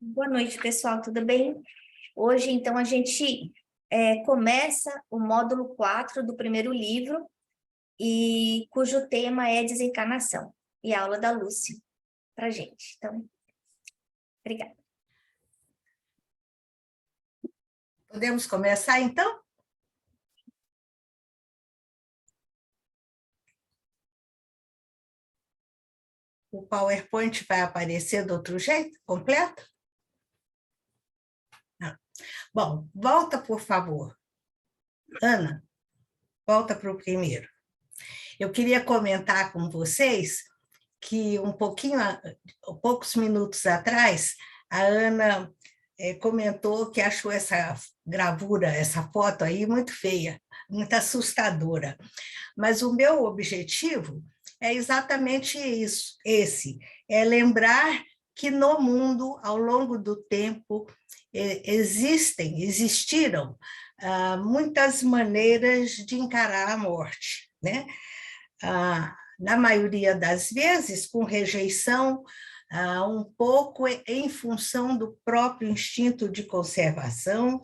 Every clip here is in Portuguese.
Boa noite, pessoal, tudo bem? Hoje, então, a gente começa o módulo 4 do primeiro livro, e cujo tema é desencarnação, e a aula da Lúcia para a gente. Então, obrigada. Podemos começar, então? O PowerPoint vai aparecer do outro jeito, completo? Não. Bom, volta, por favor. Ana, volta para o primeiro. Eu queria comentar com vocês que poucos minutos atrás, a Ana comentou que achou essa gravura, essa foto aí muito feia, muito assustadora. Mas o meu objetivo é exatamente é lembrar que no mundo, ao longo do tempo, existiram muitas maneiras de encarar a morte, né? Na maioria das vezes, com rejeição, um pouco em função do próprio instinto de conservação,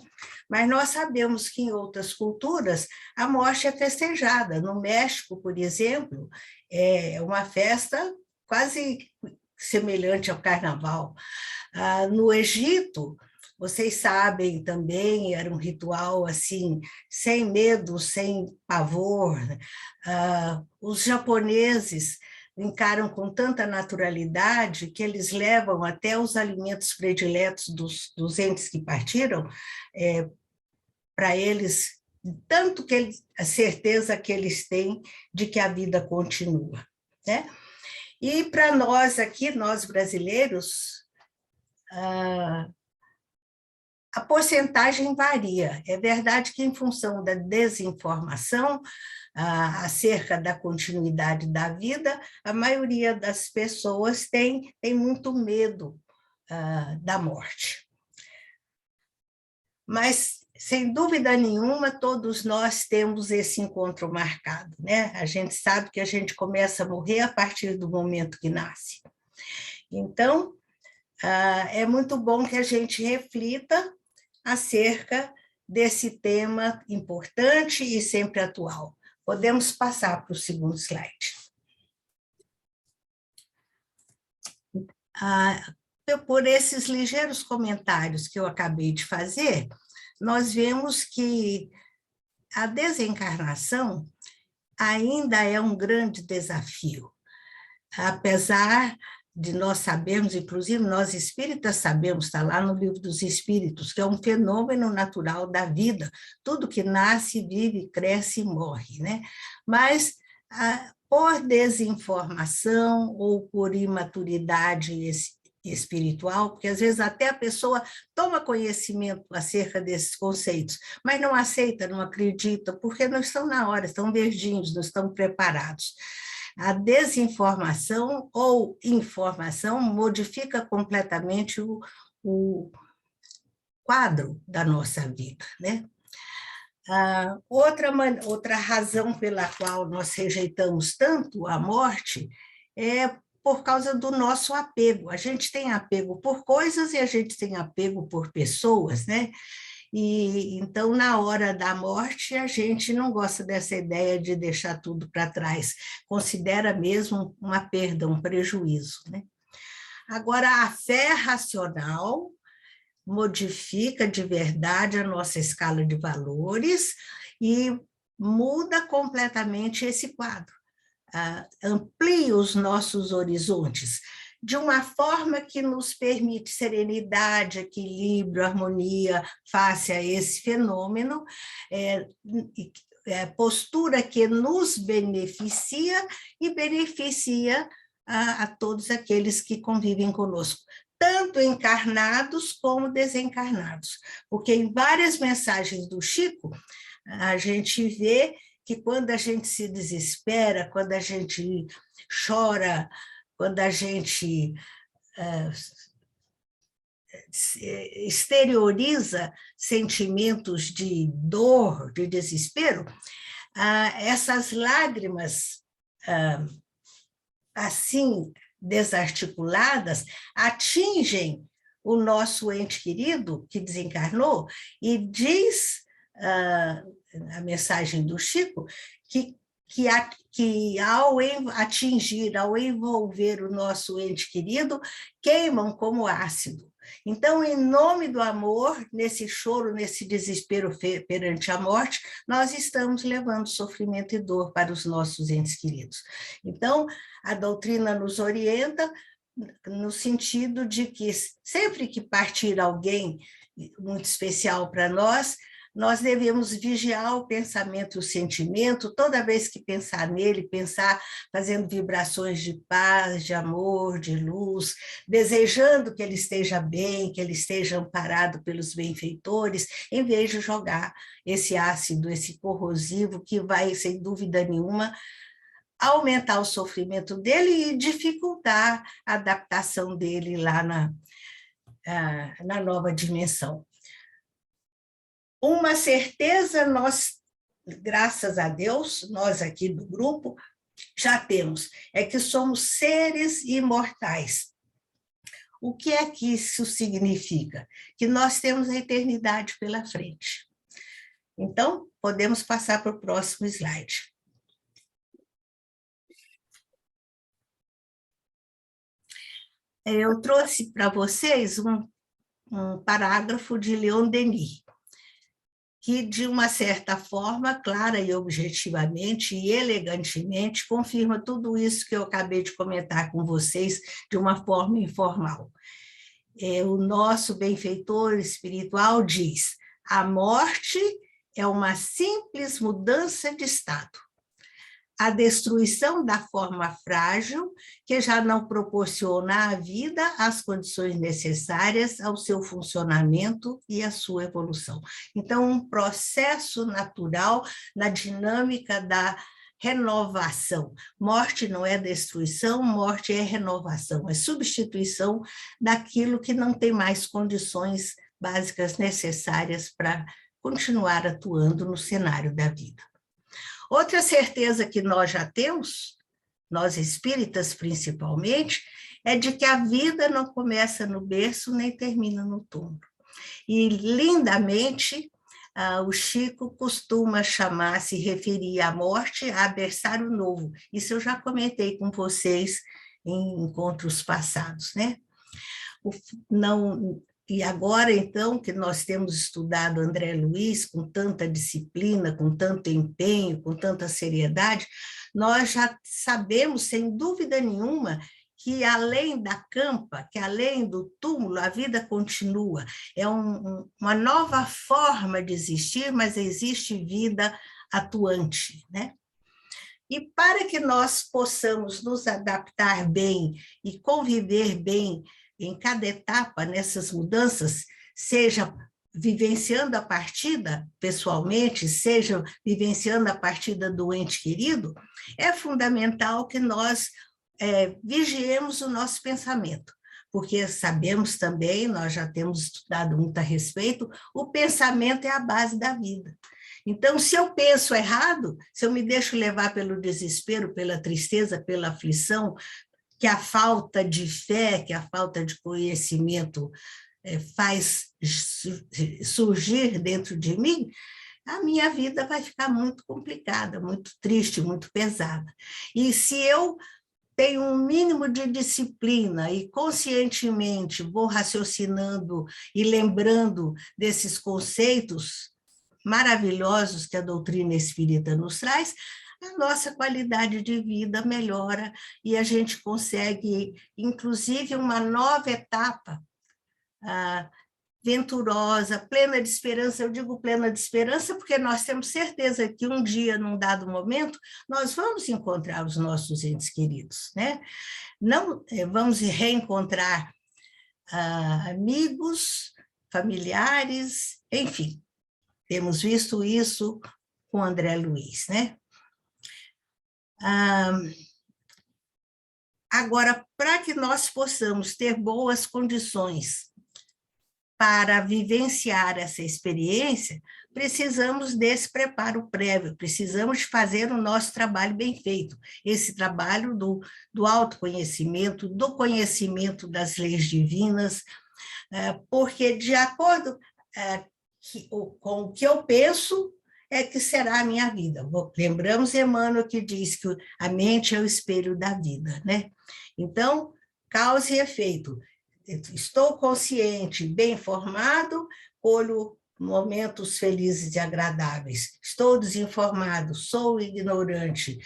mas nós sabemos que em outras culturas a morte é festejada. No México, por exemplo, é uma festa quase semelhante ao carnaval. No Egito, vocês sabem também, era um ritual assim, sem medo, sem pavor. Os japoneses encaram com tanta naturalidade que eles levam até os alimentos prediletos dos entes que partiram para eles, tanto que a certeza que eles têm de que a vida continua, né? E para nós aqui, nós brasileiros, a porcentagem varia. É verdade que, em função da desinformação acerca da continuidade da vida, a maioria das pessoas tem muito medo da morte. Mas, sem dúvida nenhuma, todos nós temos esse encontro marcado, né? A gente sabe que a gente começa a morrer a partir do momento que nasce. Então, é muito bom que a gente reflita acerca desse tema importante e sempre atual. Podemos passar para o segundo slide. Por esses ligeiros comentários que eu acabei de fazer, nós vemos que a desencarnação ainda é um grande desafio, apesar de nós sabermos, inclusive nós espíritas sabemos, está lá no Livro dos Espíritos, que é um fenômeno natural da vida, tudo que nasce, vive, cresce e morre, né? Mas, por desinformação ou por imaturidade espiritual, porque às vezes até a pessoa toma conhecimento acerca desses conceitos, mas não aceita, não acredita, porque não estão na hora, estão verdinhos, não estão preparados. A desinformação ou informação modifica completamente o quadro da nossa vida, né? Outra razão pela qual nós rejeitamos tanto a morte é por causa do nosso apego. A gente tem apego por coisas e a gente tem apego por pessoas, né? E então, na hora da morte, a gente não gosta dessa ideia de deixar tudo para trás, considera mesmo uma perda, um prejuízo, né? Agora, a fé racional modifica de verdade a nossa escala de valores e muda completamente esse quadro, amplia os nossos horizontes, de uma forma que nos permite serenidade, equilíbrio, harmonia face a esse fenômeno, postura que nos beneficia e beneficia a todos aqueles que convivem conosco, tanto encarnados como desencarnados, porque em várias mensagens do Chico, a gente vê que quando a gente se desespera, quando a gente chora, quando a gente exterioriza sentimentos de dor, de desespero, essas lágrimas assim desarticuladas atingem o nosso ente querido que desencarnou, e diz a mensagem do Chico que ao atingir, ao envolver o nosso ente querido, queimam como ácido. Então, em nome do amor, nesse choro, nesse desespero perante a morte, nós estamos levando sofrimento e dor para os nossos entes queridos. Então, a doutrina nos orienta no sentido de que sempre que partir alguém muito especial para nós devemos vigiar o pensamento e o sentimento, toda vez que pensar nele, pensar fazendo vibrações de paz, de amor, de luz, desejando que ele esteja bem, que ele esteja amparado pelos benfeitores, em vez de jogar esse ácido, esse corrosivo, que vai, sem dúvida nenhuma, aumentar o sofrimento dele e dificultar a adaptação dele lá na nova dimensão. Uma certeza nós, graças a Deus, nós aqui do grupo, já temos, é que somos seres imortais. O que é que isso significa? Que nós temos a eternidade pela frente. Então, podemos passar para o próximo slide. Eu trouxe para vocês um parágrafo de Leon Denis, que, de uma certa forma, clara e objetivamente e elegantemente, confirma tudo isso que eu acabei de comentar com vocês de uma forma informal. O nosso benfeitor espiritual diz: a morte é uma simples mudança de estado. A destruição da forma frágil, que já não proporciona à vida as condições necessárias ao seu funcionamento e à sua evolução. Então, um processo natural na dinâmica da renovação. Morte não é destruição, morte é renovação, é substituição daquilo que não tem mais condições básicas necessárias para continuar atuando no cenário da vida. Outra certeza que nós já temos, nós espíritas principalmente, é de que a vida não começa no berço nem termina no túmulo. E, lindamente, o Chico costuma se referir à morte a berçário novo. Isso eu já comentei com vocês em encontros passados, né? E agora, então, que nós temos estudado André Luiz com tanta disciplina, com tanto empenho, com tanta seriedade, nós já sabemos, sem dúvida nenhuma, que além da campa, que além do túmulo, a vida continua. É uma nova forma de existir, mas existe vida atuante, né? E para que nós possamos nos adaptar bem e conviver bem em cada etapa nessas mudanças, seja vivenciando a partida pessoalmente, seja vivenciando a partida do ente querido, é fundamental que nós vigiemos o nosso pensamento, porque sabemos também, nós já temos estudado muito a respeito, o pensamento é a base da vida. Então, se eu penso errado, se eu me deixo levar pelo desespero, pela tristeza, pela aflição, que a falta de fé, que a falta de conhecimento faz surgir dentro de mim, a minha vida vai ficar muito complicada, muito triste, muito pesada. E se eu tenho um mínimo de disciplina e conscientemente vou raciocinando e lembrando desses conceitos maravilhosos que a doutrina espírita nos traz, a nossa qualidade de vida melhora e a gente consegue, inclusive, uma nova etapa venturosa, plena de esperança. Eu digo plena de esperança porque nós temos certeza que um dia, num dado momento, nós vamos encontrar os nossos entes queridos, né? Não, vamos reencontrar amigos, familiares, enfim. Temos visto isso com André Luiz, né? Agora, para que nós possamos ter boas condições para vivenciar essa experiência, precisamos desse preparo prévio, precisamos fazer o nosso trabalho bem feito, esse trabalho do autoconhecimento, do conhecimento das leis divinas, Porque de acordo com o que eu penso, é que será a minha vida. Lembramos Emmanuel que diz que a mente é o espelho da vida, né? Então, causa e efeito. Estou consciente, bem informado, colho momentos felizes e agradáveis. Estou desinformado, sou ignorante,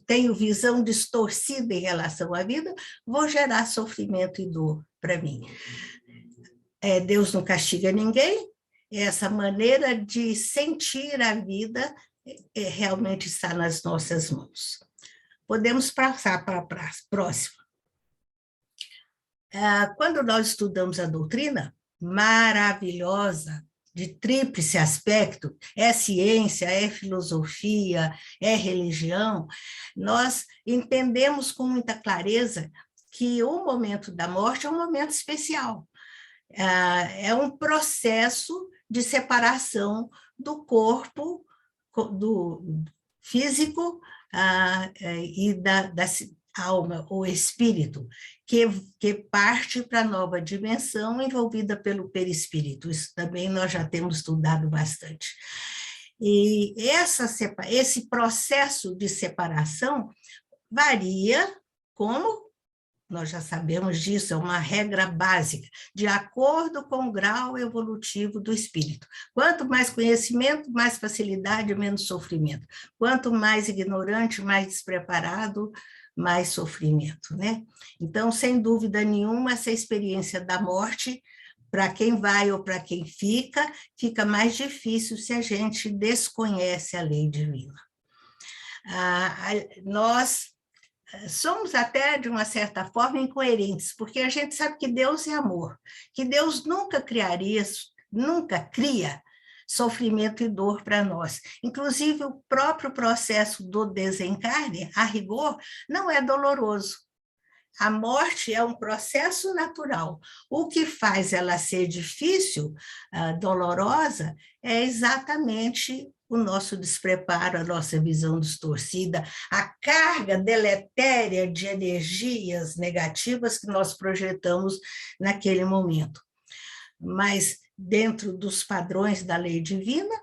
tenho visão distorcida em relação à vida, vou gerar sofrimento e dor para mim. Deus não castiga ninguém, essa maneira de sentir a vida realmente está nas nossas mãos. Podemos passar para a próxima. Quando nós estudamos a doutrina, maravilhosa, de tríplice aspecto, é ciência, é filosofia, é religião, nós entendemos com muita clareza que o momento da morte é um momento especial. É um processo de separação do corpo, do físico e da alma, ou espírito, que parte para a nova dimensão envolvida pelo perispírito. Isso também nós já temos estudado bastante. E esse processo de separação varia, como nós já sabemos disso, é uma regra básica, de acordo com o grau evolutivo do espírito. Quanto mais conhecimento, mais facilidade, menos sofrimento. Quanto mais ignorante, mais despreparado, mais sofrimento, né? Então, sem dúvida nenhuma, essa experiência da morte, para quem vai ou para quem fica mais difícil se a gente desconhece a lei divina. Nós somos até, de uma certa forma, incoerentes, porque a gente sabe que Deus é amor, que Deus nunca cria sofrimento e dor para nós. Inclusive, o próprio processo do desencarne, a rigor, não é doloroso. A morte é um processo natural. O que faz ela ser difícil, dolorosa, é exatamente o nosso despreparo, a nossa visão distorcida, a carga deletéria de energias negativas que nós projetamos naquele momento. Mas, dentro dos padrões da lei divina,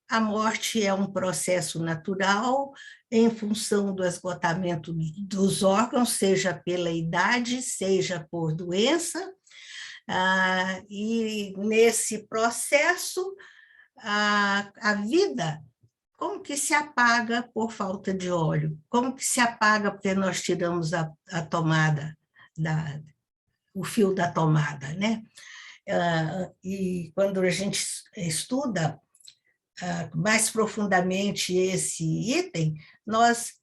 a morte é um processo natural em função do esgotamento dos órgãos, seja pela idade, seja por doença, e nesse processo a vida como que se apaga por falta de óleo, como que se apaga porque nós tiramos a tomada, o fio da tomada, né? E quando a gente estuda mais profundamente esse item, nós,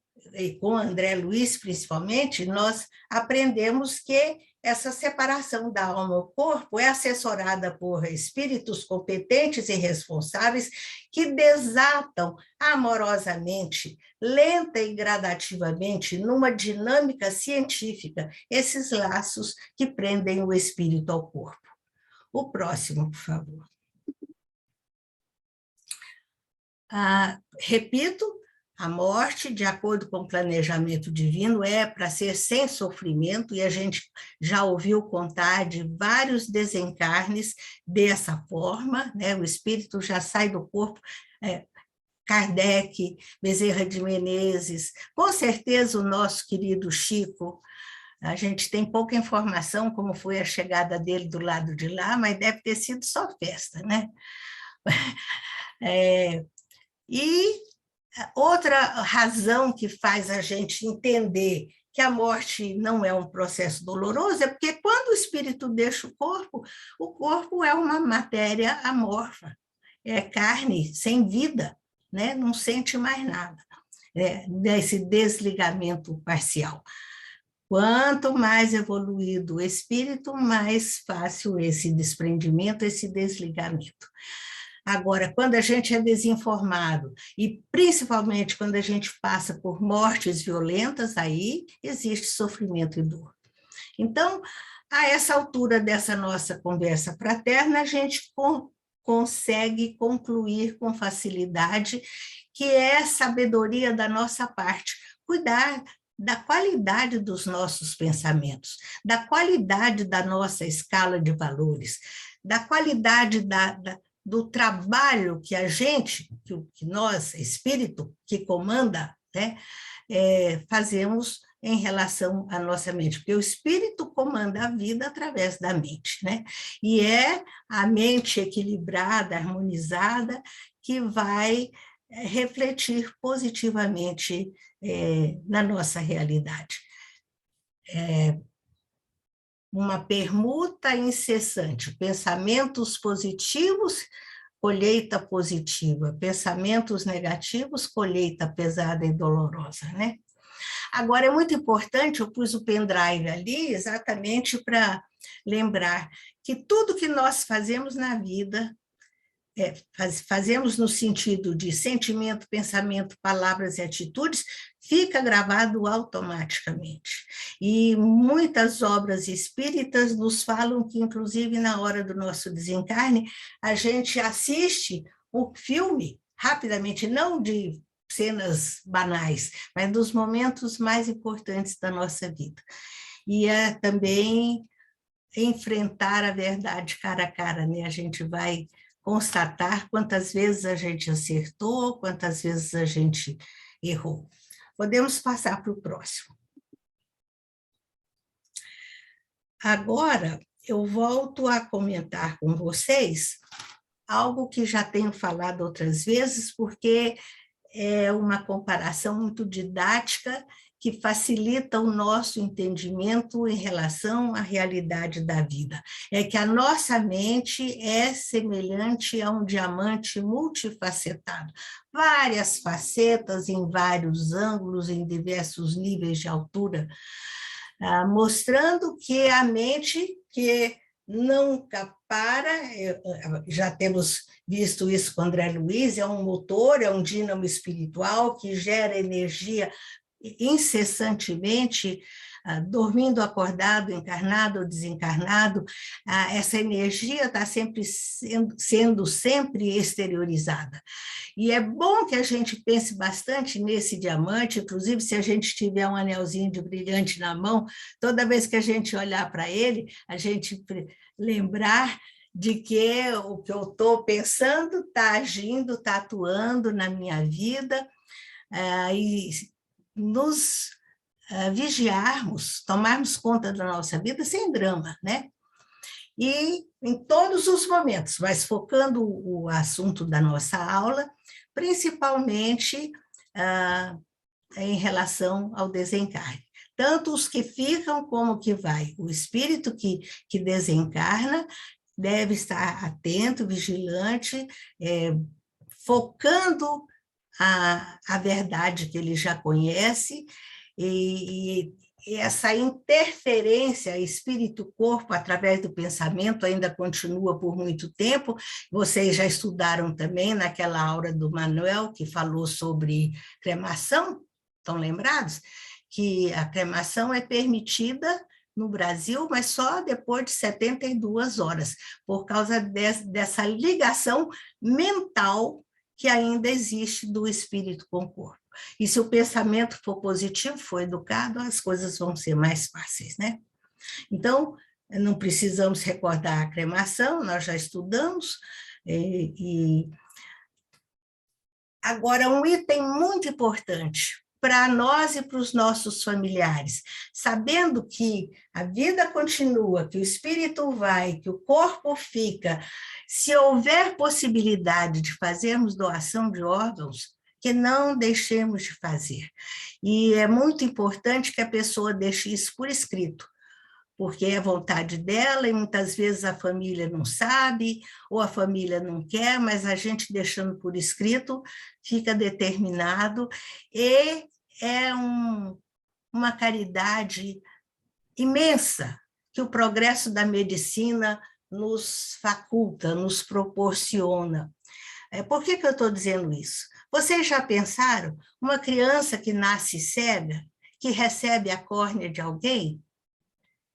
com André Luiz principalmente, nós aprendemos que essa separação da alma ao corpo é assessorada por espíritos competentes e responsáveis que desatam amorosamente, lenta e gradativamente, numa dinâmica científica, esses laços que prendem o espírito ao corpo. O próximo, por favor. Repito, a morte, de acordo com o planejamento divino, é para ser sem sofrimento, e a gente já ouviu contar de vários desencarnes dessa forma, né? O espírito já sai do corpo, Kardec, Bezerra de Menezes, com certeza o nosso querido Chico. A gente tem pouca informação como foi a chegada dele do lado de lá, mas deve ter sido só festa, né? E outra razão que faz a gente entender que a morte não é um processo doloroso é porque quando o espírito deixa o corpo é uma matéria amorfa, é carne sem vida, né? Não sente mais nada, desse desligamento parcial. Quanto mais evoluído o espírito, mais fácil esse desprendimento, esse desligamento. Agora, quando a gente é desinformado, e principalmente quando a gente passa por mortes violentas, aí existe sofrimento e dor. Então, a essa altura dessa nossa conversa fraterna, a gente consegue concluir com facilidade que é sabedoria da nossa parte cuidar da qualidade dos nossos pensamentos, da qualidade da nossa escala de valores, da qualidade do trabalho que a gente, que nós, espírito, que comanda, né, fazemos em relação à nossa mente, porque o espírito comanda a vida através da mente, né? E é a mente equilibrada, harmonizada, que vai refletir positivamente na nossa realidade. Uma permuta incessante, pensamentos positivos, colheita positiva, pensamentos negativos, colheita pesada e dolorosa, né? Agora, é muito importante, eu pus o pendrive ali exatamente para lembrar que tudo que nós fazemos na vida, fazemos no sentido de sentimento, pensamento, palavras e atitudes, fica gravado automaticamente. E muitas obras espíritas nos falam que, inclusive, na hora do nosso desencarne, a gente assiste o filme rapidamente, não de cenas banais, mas dos momentos mais importantes da nossa vida. E é também enfrentar a verdade cara a cara, né? A gente vai constatar quantas vezes a gente acertou, quantas vezes a gente errou. Podemos passar para o próximo. Agora, eu volto a comentar com vocês algo que já tenho falado outras vezes, porque é uma comparação muito didática que facilita o nosso entendimento em relação à realidade da vida. É que a nossa mente é semelhante a um diamante multifacetado, várias facetas em vários ângulos, em diversos níveis de altura, mostrando que a mente que nunca para, já temos visto isso com André Luiz, é um motor, é um dínamo espiritual que gera energia incessantemente, dormindo, acordado, encarnado ou desencarnado, essa energia está sempre sendo sempre exteriorizada. E é bom que a gente pense bastante nesse diamante, inclusive se a gente tiver um anelzinho de brilhante na mão, toda vez que a gente olhar para ele, a gente lembrar de que o que eu estou pensando está agindo, está atuando na minha vida, e nos vigiarmos, tomarmos conta da nossa vida sem drama, né? E em todos os momentos, mas focando o assunto da nossa aula, principalmente em relação ao desencarne. Tanto os que ficam como o que vai. O espírito que desencarna deve estar atento, vigilante, focando a verdade que ele já conhece, e essa interferência espírito-corpo através do pensamento ainda continua por muito tempo. Vocês já estudaram também naquela aula do Manuel, que falou sobre cremação, estão lembrados? Que a cremação é permitida no Brasil, mas só depois de 72 horas, por causa dessa ligação mental que ainda existe do espírito com o corpo. E se o pensamento for positivo, for educado, as coisas vão ser mais fáceis, né? Então, não precisamos recordar a cremação, nós já estudamos, Agora, um item muito importante para nós e para os nossos familiares, sabendo que a vida continua, que o espírito vai, que o corpo fica, se houver possibilidade de fazermos doação de órgãos, que não deixemos de fazer. E é muito importante que a pessoa deixe isso por escrito, porque é vontade dela e muitas vezes a família não sabe, ou a família não quer, mas a gente deixando por escrito fica determinado, e é uma caridade imensa que o progresso da medicina nos faculta, nos proporciona. Por que eu estou dizendo isso? Vocês já pensaram, uma criança que nasce cega, que recebe a córnea de alguém,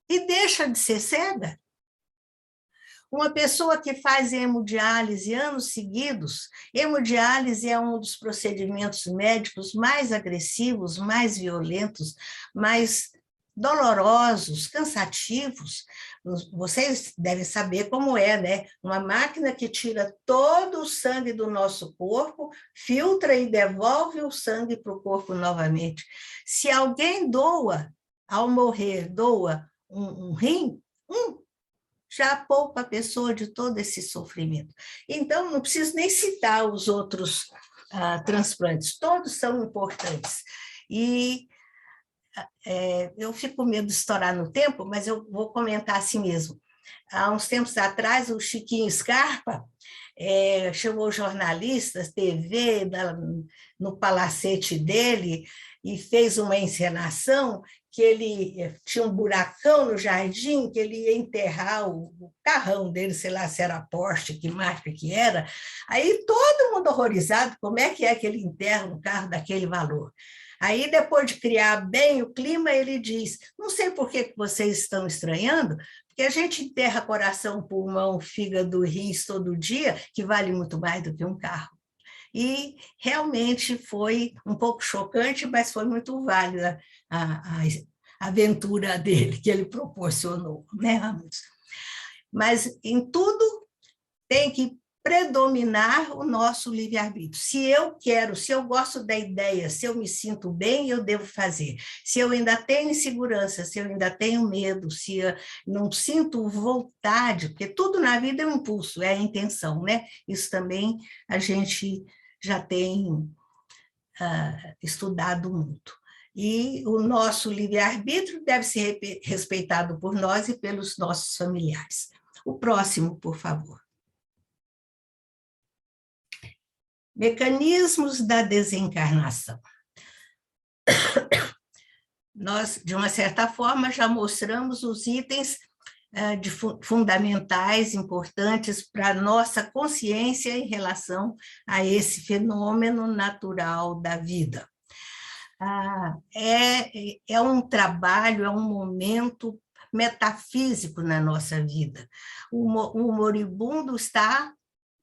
e deixa de ser cega? Uma pessoa que faz hemodiálise anos seguidos, hemodiálise é um dos procedimentos médicos mais agressivos, mais violentos, mais dolorosos, cansativos. Vocês devem saber como é, né? Uma máquina que tira todo o sangue do nosso corpo, filtra e devolve o sangue para o corpo novamente. Se alguém doa, ao morrer, doa um rim, já poupa a pessoa de todo esse sofrimento. Então, não preciso nem citar os outros transplantes, todos são importantes. E eu fico com medo de estourar no tempo, mas eu vou comentar assim mesmo. Há uns tempos atrás, o Chiquinho Scarpa chamou jornalistas, TV, no palacete dele, e fez uma encenação que ele tinha um buracão no jardim, que ele ia enterrar o carrão dele, sei lá se era Porsche, que marca que era. Aí todo mundo horrorizado, como é que ele enterra um carro daquele valor? Aí, depois de criar bem o clima, ele diz, não sei por que vocês estão estranhando, porque a gente enterra coração, pulmão, fígado, rins todo dia, que vale muito mais do que um carro. E realmente foi um pouco chocante, mas foi muito válida a aventura dele, que ele proporcionou, né, Ramos? Mas em tudo tem que predominar o nosso livre-arbítrio. Se eu quero, se eu gosto da ideia, se eu me sinto bem, eu devo fazer. Se eu ainda tenho insegurança, se eu ainda tenho medo, se eu não sinto vontade, porque tudo na vida é um impulso, é a intenção, né? Isso também a gente já tem estudado muito. E o nosso livre-arbítrio deve ser respeitado por nós e pelos nossos familiares. O próximo, por favor. Mecanismos da desencarnação. Nós, de uma certa forma, já mostramos os itens fundamentais, importantes para a nossa consciência em relação a esse fenômeno natural da vida. É um trabalho, é um momento metafísico na nossa vida. O moribundo está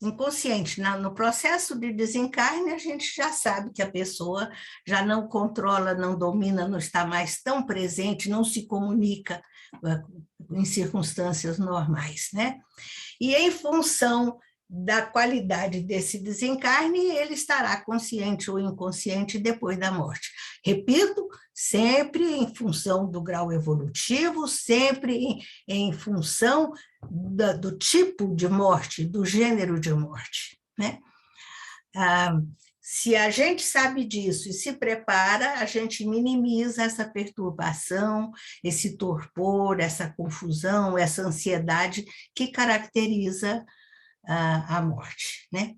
inconsciente. No processo de desencarne, a gente já sabe que a pessoa já não controla, não domina, não está mais tão presente, não se comunica em circunstâncias normais, né? E em função da qualidade desse desencarne, ele estará consciente ou inconsciente depois da morte. Repito, sempre em função do grau evolutivo, sempre em função do tipo de morte, do gênero de morte, né? Se a gente sabe disso e se prepara, a gente minimiza essa perturbação, esse torpor, essa confusão, essa ansiedade que caracteriza a morte, né?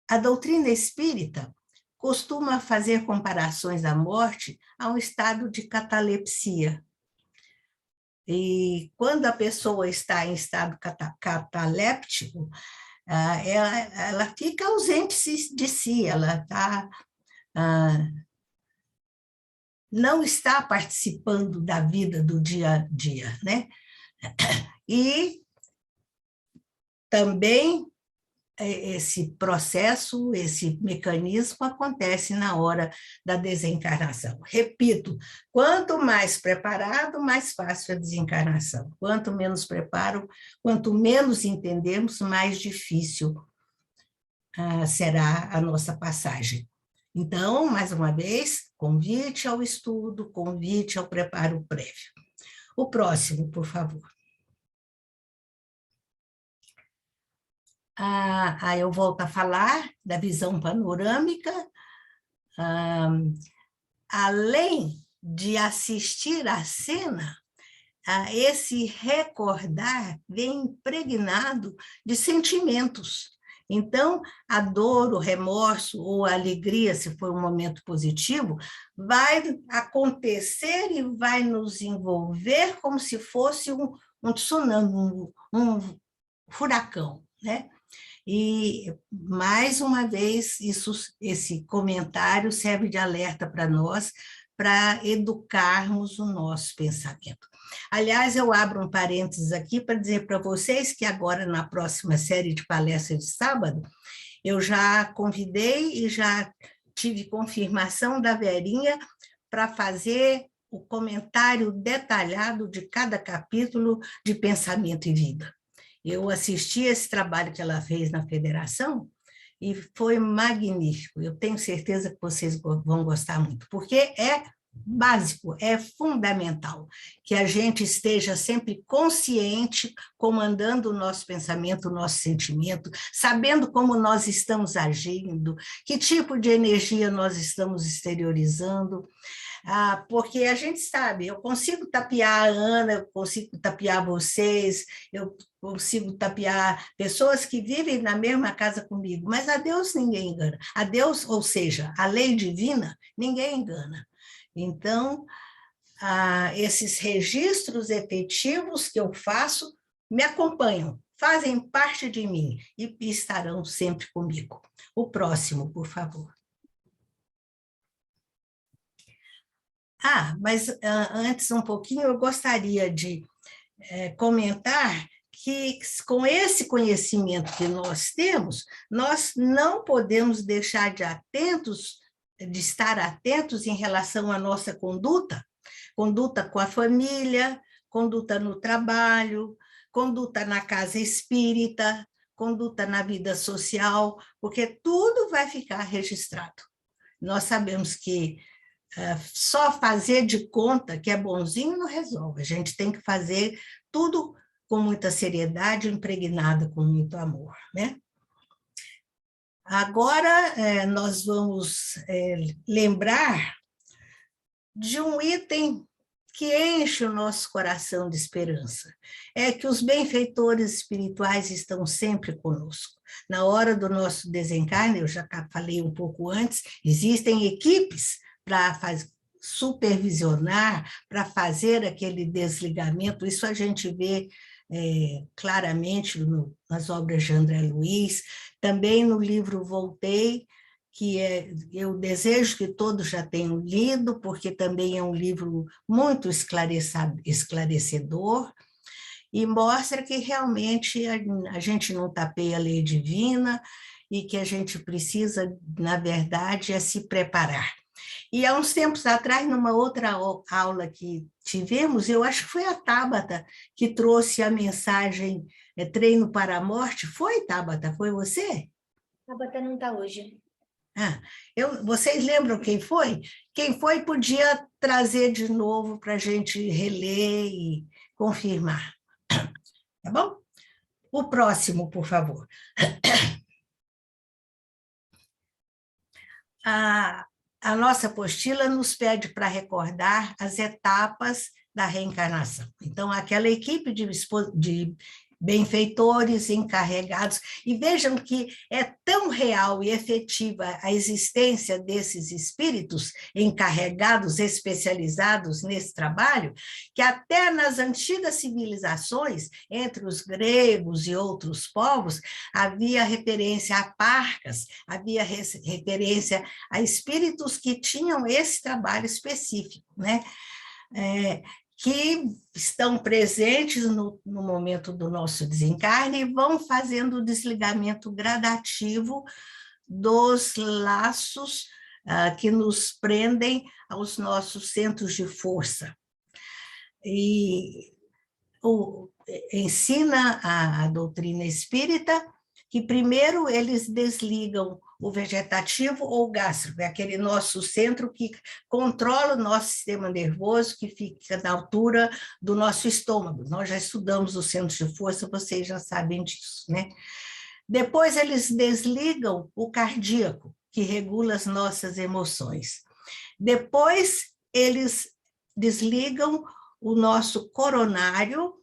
A doutrina espírita costuma fazer comparações da morte a um estado de catalepsia. E quando a pessoa está em estado cataléptico, ela fica ausente de si, ela não está participando da vida do dia a dia, né? E também esse processo, esse mecanismo acontece na hora da desencarnação. Repito, quanto mais preparado, mais fácil a desencarnação. Quanto menos preparo, quanto menos entendemos, mais difícil será a nossa passagem. Então, mais uma vez, convite ao estudo, convite ao preparo prévio. O próximo, por favor. Eu volto a falar da visão panorâmica. Além de assistir à cena, esse recordar vem impregnado de sentimentos. Então, a dor, o remorso ou a alegria, se for um momento positivo, vai acontecer e vai nos envolver como se fosse um tsunami, um furacão, né? E, mais uma vez, esse comentário serve de alerta para nós, para educarmos o nosso pensamento. Aliás, eu abro um parênteses aqui para dizer para vocês que agora, na próxima série de palestras de sábado, eu já convidei e já tive confirmação da Verinha para fazer o comentário detalhado de cada capítulo de Pensamento e Vida. Eu assisti esse trabalho que ela fez na federação e foi magnífico. Eu tenho certeza que vocês vão gostar muito, porque é básico, é fundamental que a gente esteja sempre consciente, comandando o nosso pensamento, o nosso sentimento, sabendo como nós estamos agindo, que tipo de energia nós estamos exteriorizando, porque a gente sabe, eu consigo tapear a Ana, eu consigo tapear vocês, eu consigo tapear pessoas que vivem na mesma casa comigo, mas a Deus ninguém engana. A Deus, ou seja, a lei divina, ninguém engana. Então, esses registros efetivos que eu faço me acompanham, fazem parte de mim e estarão sempre comigo. O próximo, por favor. Mas antes um pouquinho eu gostaria de comentar que com esse conhecimento que nós temos, nós não podemos deixar de estar atentos em relação à nossa conduta com a família, conduta no trabalho, conduta na casa espírita, conduta na vida social, porque tudo vai ficar registrado. Nós sabemos que só fazer de conta que é bonzinho não resolve, a gente tem que fazer tudo com muita seriedade, impregnada com muito amor, né? Agora, nós vamos lembrar de um item que enche o nosso coração de esperança. É que os benfeitores espirituais estão sempre conosco. Na hora do nosso desencarne, eu já falei um pouco antes, existem equipes para supervisionar, para fazer aquele desligamento. Isso a gente vê claramente nas obras de André Luiz, também no livro Voltei, que eu desejo que todos já tenham lido, porque também é um livro muito esclarecedor, e mostra que realmente a gente não tapeia a lei divina e que a gente precisa, na verdade, se preparar. E há uns tempos atrás, numa outra aula que tivemos, eu acho que foi a Tabata que trouxe a mensagem Treino para a Morte. Foi, Tabata? Foi você? Tabata não está hoje. Vocês lembram quem foi? Quem foi podia trazer de novo para a gente reler e confirmar. Tá bom? O próximo, por favor. A nossa apostila nos pede para recordar as etapas da reencarnação. Então, aquela equipe de benfeitores encarregados, e vejam que é tão real e efetiva a existência desses espíritos encarregados, especializados nesse trabalho, que até nas antigas civilizações, entre os gregos e outros povos, havia referência a parcas, havia referência a espíritos que tinham esse trabalho específico, né? Que estão presentes no momento do nosso desencarne e vão fazendo o desligamento gradativo dos laços que nos prendem aos nossos centros de força. E ensina a doutrina espírita que primeiro eles desligam o vegetativo ou o gástrico, é aquele nosso centro que controla o nosso sistema nervoso, que fica na altura do nosso estômago. Nós já estudamos os centros de força, vocês já sabem disso, né? Depois eles desligam o cardíaco, que regula as nossas emoções. Depois eles desligam o nosso coronário,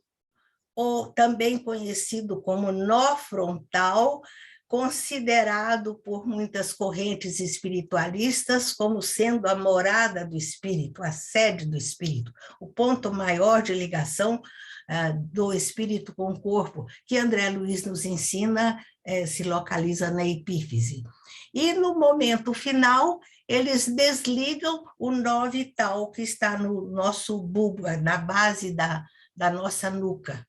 ou também conhecido como nó frontal, considerado por muitas correntes espiritualistas como sendo a morada do espírito, a sede do espírito, o ponto maior de ligação do espírito com o corpo, que André Luiz nos ensina, se localiza na epífise. E no momento final, eles desligam o nó vital que está no nosso bulbo, na base da nossa nuca.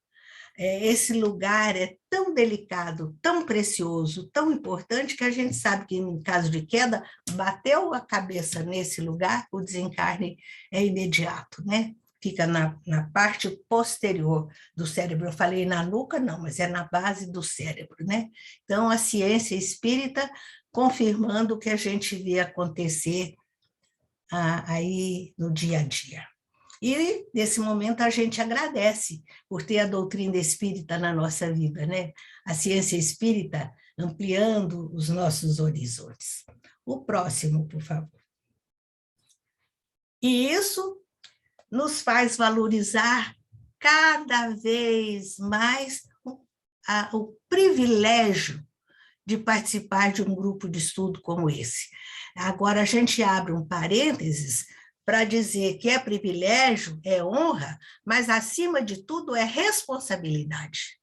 Esse lugar é tão delicado, tão precioso, tão importante, que a gente sabe que, em caso de queda, bateu a cabeça nesse lugar, o desencarne é imediato, né? Fica na parte posterior do cérebro. Eu falei na nuca, não, mas é na base do cérebro, né? Então, a ciência espírita confirmando o que a gente vê acontecer aí no dia a dia. E, nesse momento, a gente agradece por ter a doutrina espírita na nossa vida, né? A ciência espírita ampliando os nossos horizontes. O próximo, por favor. E isso nos faz valorizar cada vez mais o privilégio de participar de um grupo de estudo como esse. Agora, a gente abre um parênteses para dizer que é privilégio, é honra, mas, acima de tudo, é responsabilidade.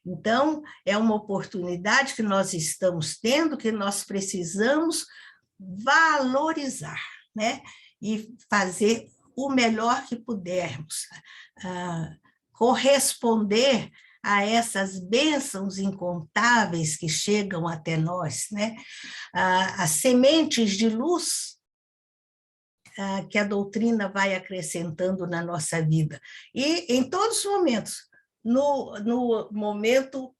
Então, é uma oportunidade que nós estamos tendo, que nós precisamos valorizar, né? E fazer o melhor que pudermos, corresponder a essas bênçãos incontáveis que chegam até nós, né? As sementes de luz que a doutrina vai acrescentando na nossa vida. E em todos os momentos, no momento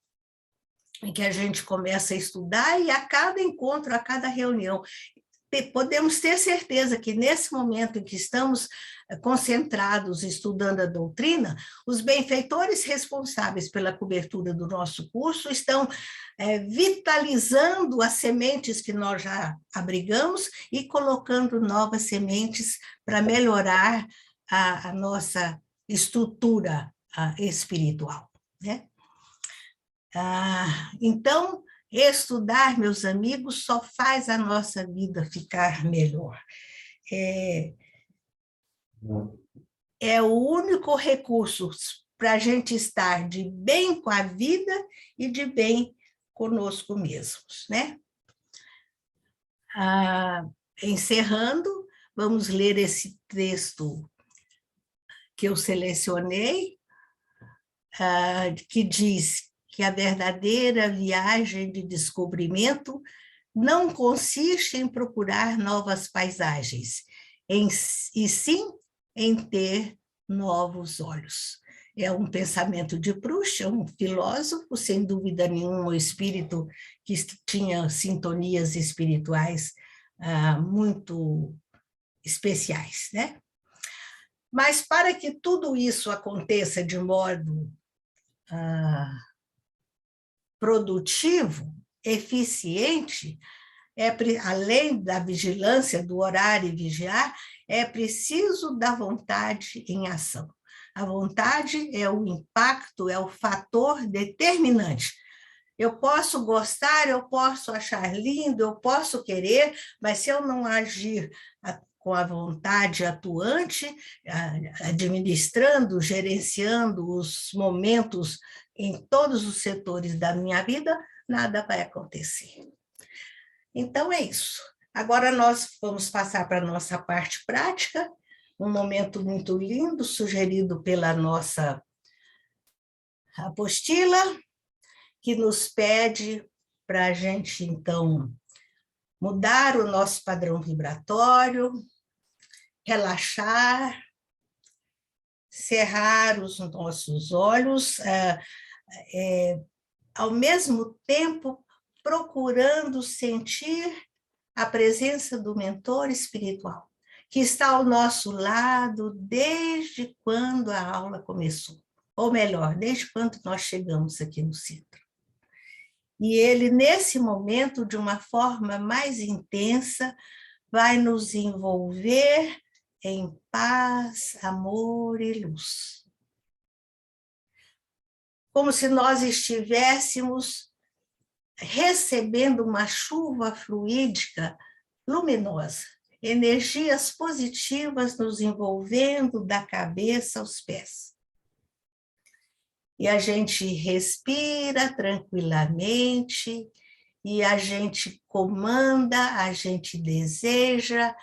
em que a gente começa a estudar e a cada encontro, a cada reunião, podemos ter certeza que, nesse momento em que estamos concentrados estudando a doutrina, os benfeitores responsáveis pela cobertura do nosso curso estão vitalizando as sementes que nós já abrigamos e colocando novas sementes para melhorar a nossa estrutura espiritual, né? Então, estudar, meus amigos, só faz a nossa vida ficar melhor. É o único recurso para a gente estar de bem com a vida e de bem conosco mesmos, né? Encerrando, vamos ler esse texto que eu selecionei, que diz que a verdadeira viagem de descobrimento não consiste em procurar novas paisagens, e sim em ter novos olhos. É um pensamento de Proust, é um filósofo, sem dúvida nenhuma, um espírito que tinha sintonias espirituais muito especiais, né? Mas, para que tudo isso aconteça de modo produtivo, eficiente, além da vigilância, do orar e vigiar, é preciso da vontade em ação. A vontade é o impacto, é o fator determinante. Eu posso gostar, eu posso achar lindo, eu posso querer, mas se eu não agir com a vontade atuante, administrando, gerenciando os momentos em todos os setores da minha vida, nada vai acontecer. Então, é isso. Agora nós vamos passar para a nossa parte prática, um momento muito lindo, sugerido pela nossa apostila, que nos pede para a gente, então, mudar o nosso padrão vibratório, relaxar, cerrar os nossos olhos, ao mesmo tempo procurando sentir a presença do mentor espiritual, que está ao nosso lado desde quando a aula começou, ou melhor, desde quando nós chegamos aqui no centro. E ele, nesse momento, de uma forma mais intensa, vai nos envolver em paz, amor e luz. Como se nós estivéssemos recebendo uma chuva fluídica luminosa, energias positivas nos envolvendo da cabeça aos pés. E a gente respira tranquilamente e a gente comanda, a gente deseja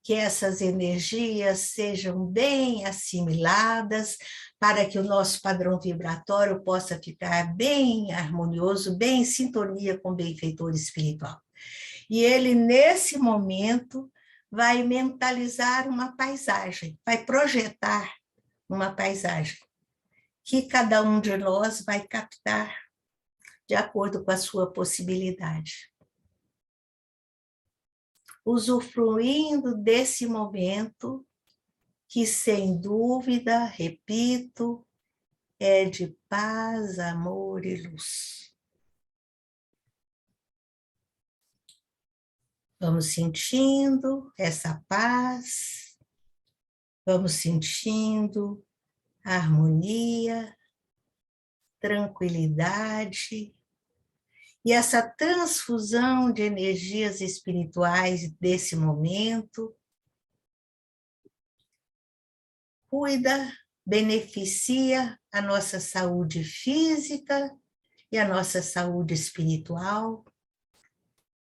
que essas energias sejam bem assimiladas, para que o nosso padrão vibratório possa ficar bem harmonioso, bem em sintonia com o benfeitor espiritual. E ele, nesse momento, vai mentalizar uma paisagem, vai projetar uma paisagem, que cada um de nós vai captar de acordo com a sua possibilidade. Usufruindo desse momento, que sem dúvida, repito, é de paz, amor e luz. Vamos sentindo essa paz, vamos sentindo a harmonia, tranquilidade, e essa transfusão de energias espirituais desse momento cuida, beneficia a nossa saúde física e a nossa saúde espiritual.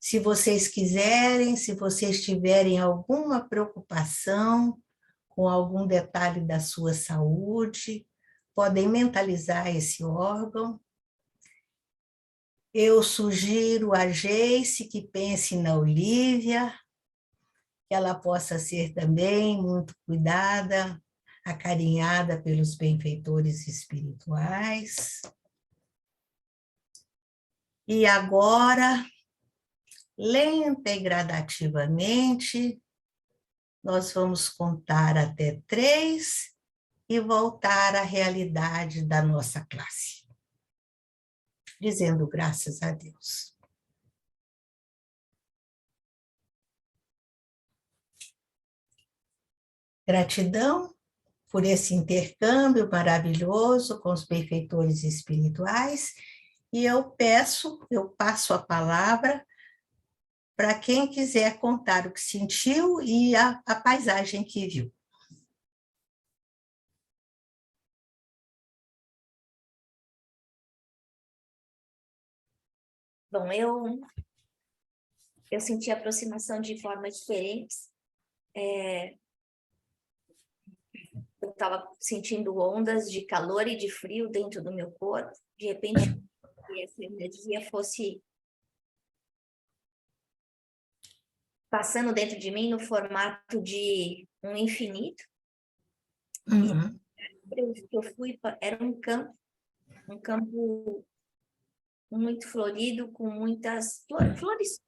Se vocês quiserem, se vocês tiverem alguma preocupação com algum detalhe da sua saúde, podem mentalizar esse órgão. Eu sugiro a Geice que pense na Olívia, que ela possa ser também muito cuidada, acarinhada pelos benfeitores espirituais. E agora, lenta e gradativamente, nós vamos contar até 3 e voltar à realidade da nossa classe, dizendo graças a Deus. Gratidão por esse intercâmbio maravilhoso com os benfeitores espirituais, e eu passo a palavra para quem quiser contar o que sentiu e a paisagem que viu. Bom, eu senti aproximação de formas diferentes. Eu estava sentindo ondas de calor e de frio dentro do meu corpo. De repente, essa energia fosse passando dentro de mim no formato de um infinito. Uhum. E eu fui, era um campo muito florido, com muitas flores,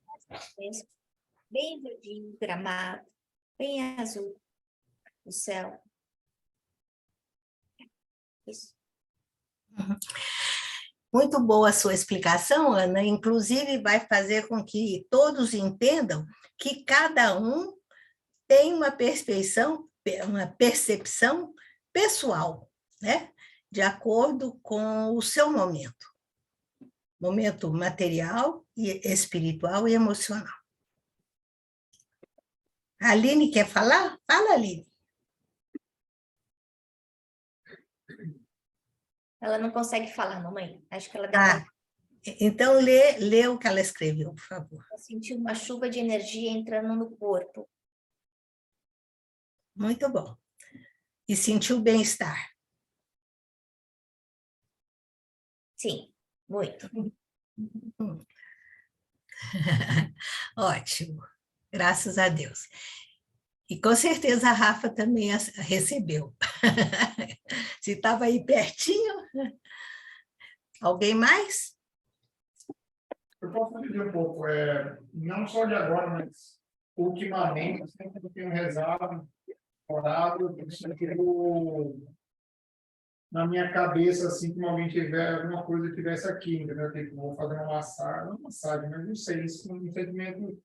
bem verdinho, gramado, bem azul, o céu. Isso. Muito boa a sua explicação, Ana. Inclusive, vai fazer com que todos entendam que cada um tem uma percepção pessoal, né? De acordo com o seu momento material, e espiritual e emocional. A Aline quer falar? Fala, Aline. Ela não consegue falar, mamãe. Acho que ela deve... Então, lê o que ela escreveu, por favor. Eu senti uma chuva de energia entrando no corpo. Muito bom. E sentiu bem-estar? Sim, muito. Ótimo. Graças a Deus. E com certeza a Rafa também recebeu. Se estava aí pertinho. Alguém mais? Eu posso dizer um pouco, não só de agora, mas ultimamente, sempre que eu tenho rezado, orado, eu tenho sentido na minha cabeça, assim, que alguém tiver alguma coisa tivesse aqui, entendeu? Tipo, vou fazer uma massagem, não massagem, mas não sei, isso um sentimento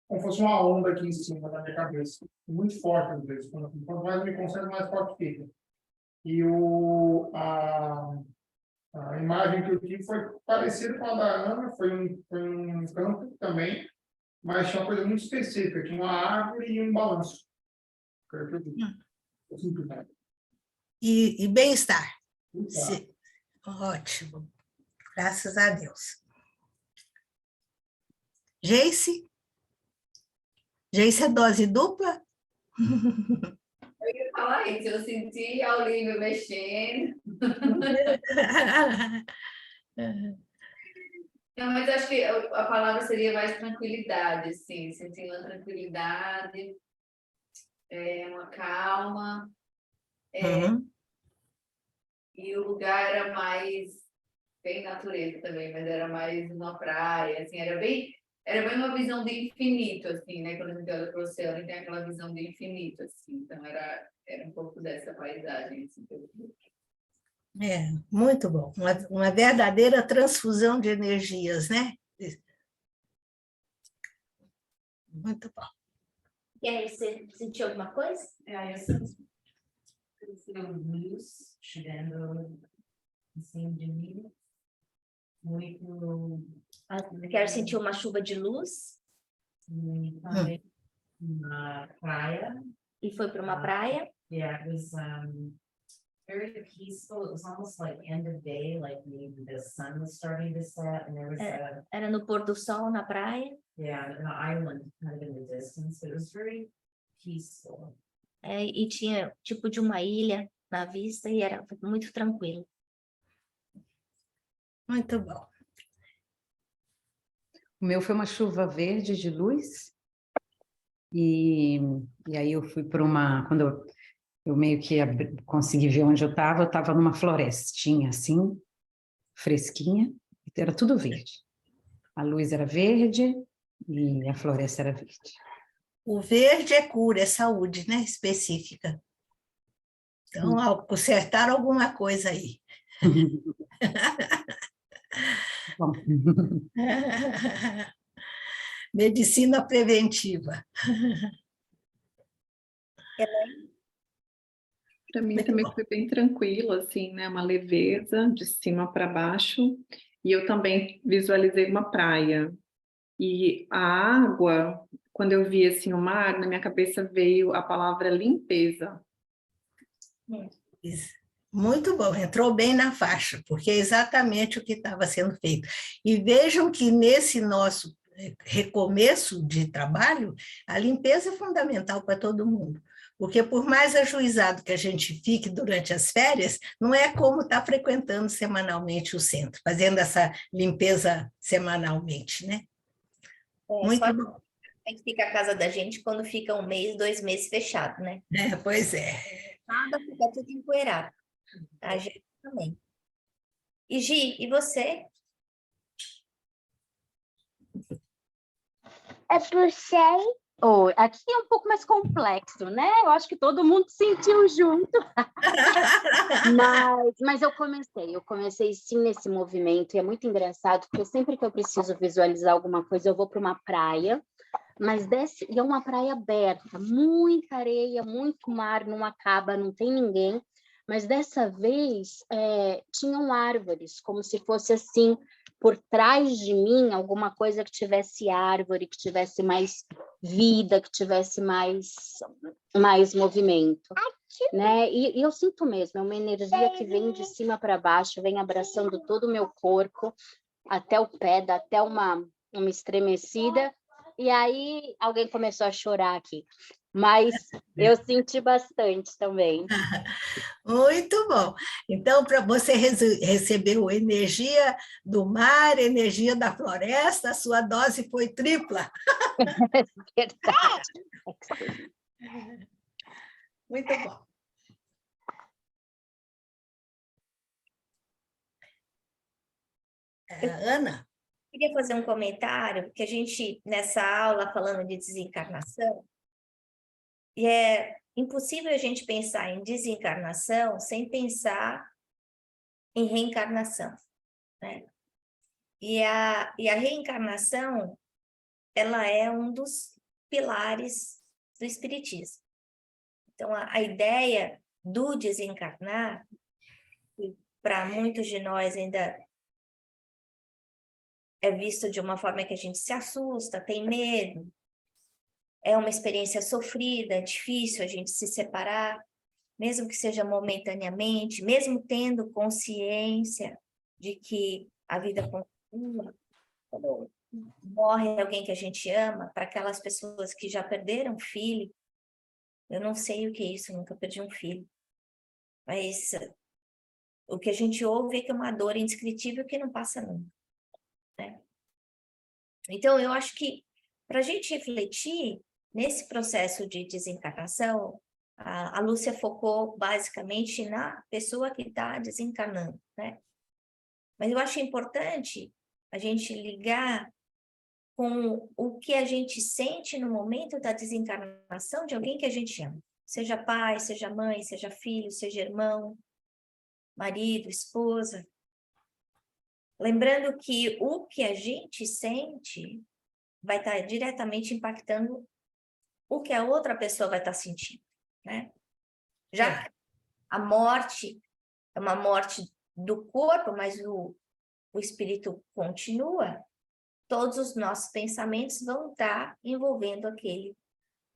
como fosse uma onda aqui em cima da minha cabeça. Muito forte, às vezes. Quanto mais eu me concentro, mais forte fica. E a imagem que eu tive foi parecida com a da Ana, foi um campo também, mas tinha uma coisa muito específica, tinha uma árvore e um balanço. Foi o que eu vi. E bem-estar? Tá. Ótimo. Graças a Deus. Geice? Geice é dose dupla? Eu ia falar isso, eu senti a Olívia mexendo. Não, mas acho que a palavra seria mais tranquilidade, assim, sentir uma tranquilidade, uma calma, Uhum. e o lugar era mais bem natureza também, mas era mais uma praia, assim, era bem uma visão de infinito, assim, né? Quando a gente olha para o oceano, tem aquela visão de infinito, assim, então era um pouco dessa paisagem, assim, que eu vi. Muito bom. Uma verdadeira transfusão de energias, né? Muito bom. E aí, você sentiu alguma coisa? Eu senti luz chegando assim de mim, muito. Quero sentir uma chuva de luz. E também na praia. E foi para uma praia. Yeah, it was very peaceful. It was almost like end of day, like maybe the sun was starting to set, and there was Era no pôr do sol na praia. an island kind of in the distance. It was very peaceful. E tinha tipo de uma ilha na vista e era muito tranquilo. Muito bom. O meu foi uma chuva verde de luz. E aí eu fui para quando eu meio que consegui ver onde eu estava numa florestinha assim, fresquinha, era tudo verde. A luz era verde e a floresta era verde. O verde é cura, é saúde, né? Específica. Então, consertaram alguma coisa aí. Bom. Medicina preventiva. Para mim também foi bem tranquilo, assim, né? Uma leveza de cima para baixo. E eu também visualizei uma praia. E a água, quando eu vi assim o mar, na minha cabeça veio a palavra limpeza. Muito bom, entrou bem na faixa, porque é exatamente o que estava sendo feito. E vejam que nesse nosso recomeço de trabalho, a limpeza é fundamental para todo mundo. Porque por mais ajuizado que a gente fique durante as férias, não é como estar frequentando semanalmente o centro, fazendo essa limpeza semanalmente, né? Muito bom. É que fica a casa da gente quando fica 1 mês, 2 meses fechado, né? Pois é. Nada, fica tudo empoeirado. A gente também. E Gi, e você? Eu puxei. Oh, aqui é um pouco mais complexo, né? Eu acho que todo mundo sentiu junto. mas eu comecei sim nesse movimento, e é muito engraçado, porque sempre que eu preciso visualizar alguma coisa, eu vou para uma praia, e é uma praia aberta, muita areia, muito mar, não acaba, não tem ninguém, mas dessa vez tinham árvores, como se fosse assim, por trás de mim, alguma coisa que tivesse árvore, que tivesse mais vida, que tivesse mais movimento, né? E eu sinto mesmo, é uma energia que vem de cima para baixo, vem abraçando todo o meu corpo, até o pé, dá até uma estremecida, e aí alguém começou a chorar aqui. Mas eu senti bastante também. Muito bom. Então, para você recebeu energia do mar, energia da floresta, a sua dose foi tripla. Verdade. Muito bom. Ana? Queria fazer um comentário, porque a gente, nessa aula, falando de desencarnação, e é impossível a gente pensar em desencarnação sem pensar em reencarnação, né? E a reencarnação, ela é um dos pilares do espiritismo. Então, a ideia do desencarnar, para muitos de nós ainda é visto de uma forma que a gente se assusta, tem medo, é uma experiência sofrida, é difícil a gente se separar, mesmo que seja momentaneamente, mesmo tendo consciência de que a vida continua. morre alguém que a gente ama, para aquelas pessoas que já perderam filho, eu não sei o que é isso, nunca perdi um filho. Mas o que a gente ouve é que é uma dor indescritível que não passa nunca, né? Então, eu acho que para a gente refletir nesse processo de desencarnação, a Lúcia focou basicamente na pessoa que está desencarnando, né? Mas eu acho importante a gente ligar com o que a gente sente no momento da desencarnação de alguém que a gente ama. Seja pai, seja mãe, seja filho, seja irmão, marido, esposa. Lembrando que o que a gente sente vai estar diretamente impactando o que a outra pessoa vai estar sentindo, né? Já a morte é uma morte do corpo, mas o espírito continua, todos os nossos pensamentos vão estar envolvendo aquele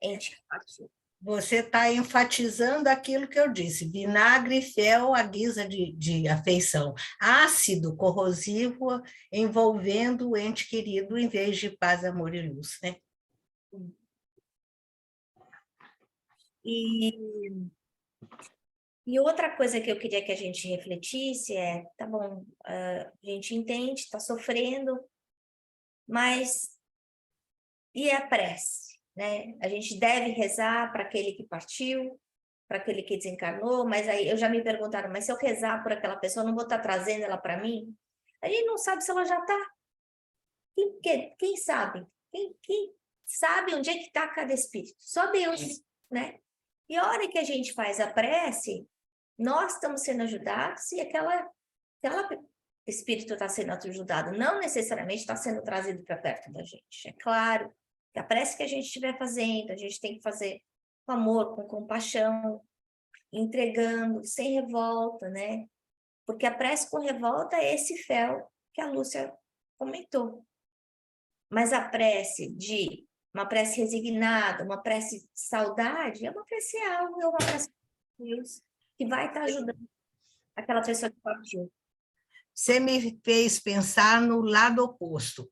ente que partiu. Você está enfatizando aquilo que eu disse, vinagre e fel à guisa de afeição, ácido corrosivo envolvendo o ente querido em vez de paz, amor e luz, né? E outra coisa que eu queria que a gente refletisse é, tá bom, a gente entende, está sofrendo, mas e a prece, né? A gente deve rezar para aquele que partiu, para aquele que desencarnou, mas aí eu já me perguntaram, mas se eu rezar por aquela pessoa, eu não vou estar trazendo ela para mim? A gente não sabe se ela já está. Quem sabe? Quem sabe onde é que está cada espírito? Só Deus, né? E a hora que a gente faz a prece, nós estamos sendo ajudados e aquela espírito está sendo ajudado, não necessariamente está sendo trazido para perto da gente. É claro que a prece que a gente estiver fazendo, a gente tem que fazer com amor, com compaixão, entregando, sem revolta, né? Porque a prece com revolta é esse fel que a Lúcia comentou. Mas a prece uma prece resignada, uma prece de saudade, é uma prece algo, é uma prece de Deus, que vai estar ajudando aquela pessoa que partiu. Você me fez pensar no lado oposto.